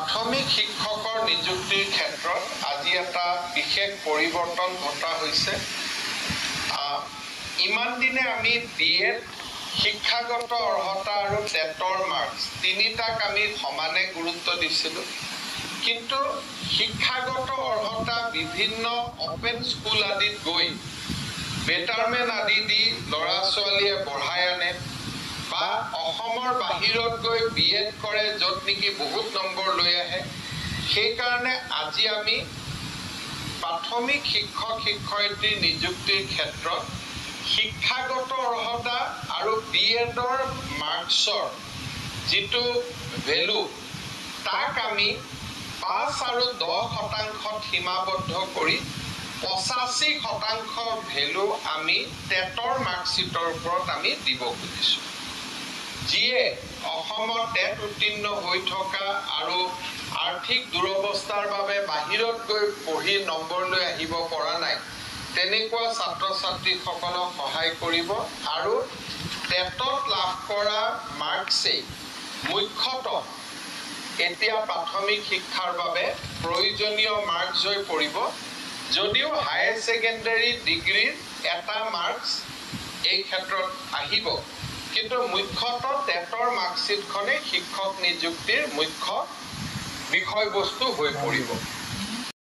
প্ৰাথমিক শিক্ষকৰ নিযুক্তিৰ ক্ষেত্ৰত আজি এটা বিশেষ পৰিৱৰ্তন ঘটা হৈছে। ইমান দিনে আমি বিএড শিক্ষাগত অৰ্হতা আৰু টেটৰ মাৰ্কছ তিনিটাক আমি সমানে গুৰুত্ব দিছিলোঁ। কিন্তু শিক্ষাগত অৰ্হতা বিভিন্ন অপেন স্কুল আদিত গৈ বেটাৰমেণ্ট আদি দি ল'ৰা ছোৱালীয়ে বঢ়াই আনে বা অসমৰ বাহিৰত গৈ বিএড কৰে, য'ত নেকি বহুত নম্বৰ লৈ আহে। সেইকাৰণে আজি আমি প্ৰাথমিক শিক্ষক শিক্ষয়িত্ৰী নিযুক্তিৰ ক্ষেত্ৰত শিক্ষাগত অৰ্হতা আৰু বিএডৰ মাৰ্কছৰ যিটো ভেলু তাক আমি 5 আৰু 10% সীমাবদ্ধ কৰি 85% ভেলু আমি টেটৰ মাৰ্কশ্বিটৰ ওপৰত আমি দিব খুজিছোঁ। যিয়ে অসমত টেট উত্তীৰ্ণ হৈ থকা আৰু আৰ্থিক দুৰৱস্থাৰ বাবে বাহিৰত গৈ পঢ়ি নম্বৰ লৈ আহিব পৰা নাই, তেনেকুৱা ছাত্ৰ ছাত্ৰীসকলক সহায় কৰিব আৰু টেটত লাভ কৰা মাৰ্কছেই মুখ্যতঃ এতিয়া প্ৰাথমিক শিক্ষাৰ বাবে প্ৰয়োজনীয় মাৰ্কছ হৈ পৰিব। যদিও হায়াৰ ছেকেণ্ডাৰী ডিগ্ৰীৰ এটা মাৰ্কছ এই ক্ষেত্ৰত আহিব, কিন্তু মুখ্যতঃ টেটৰ মাৰ্কশ্বিটখনেই শিক্ষক নিযুক্তিৰ মুখ্য বিষয়বস্তু হৈ পৰিব।